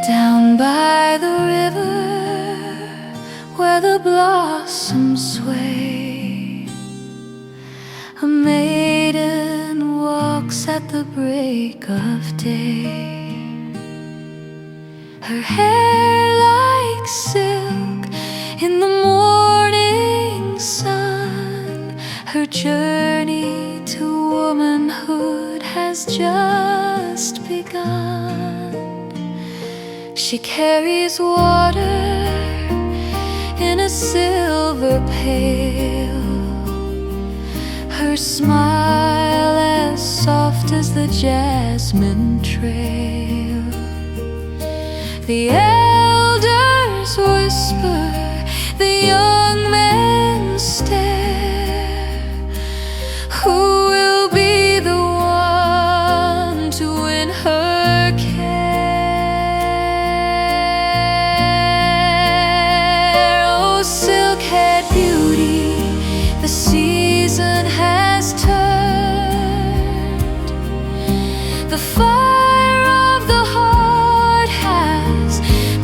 Down by the river where the blossoms sway, a maiden walks at the break of day. Her hair like silk in the morning sun, her journey to womanhood has just begun. She carries water in a silver pail, her smile as soft as the jasmine trail. The elders whisper, the young men stare. Who will be the one to win her care? Oh, silk-haired beauty, the season has turned. The fire of the heart has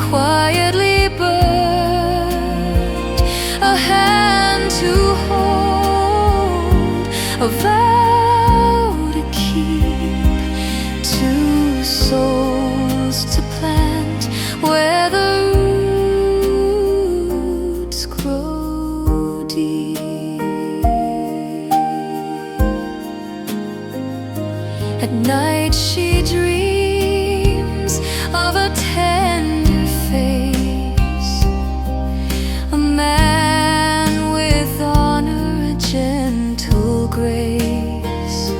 quietly burned. A hand to hold, a vow to keep, two souls to plant where the roots grow deep. At night she dreams of a tender face, a man with honor, a gentle grace.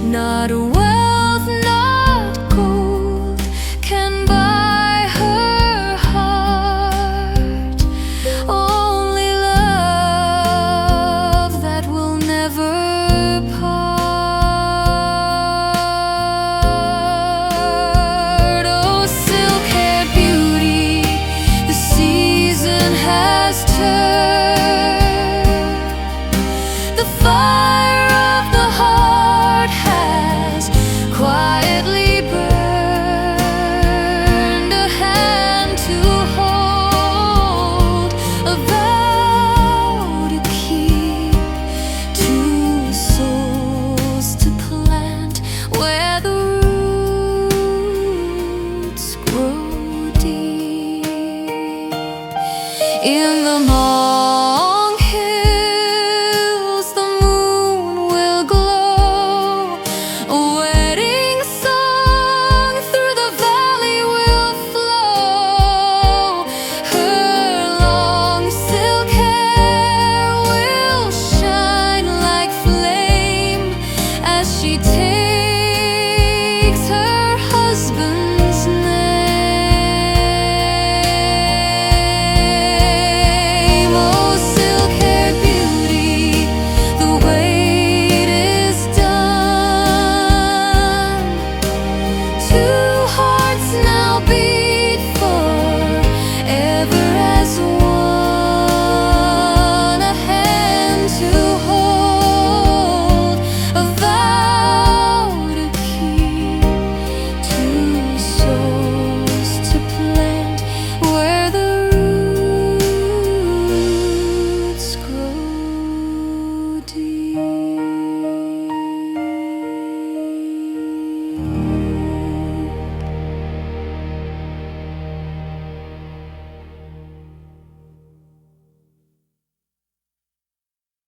Not wealth, not gold can buy her heart, only love that will never part. Oh, silk-haired beauty, the season has turned. The fire of the heart has quietly burned. A hand to hold, a vow to keep, two souls to plant where the roots grow deep. In the morning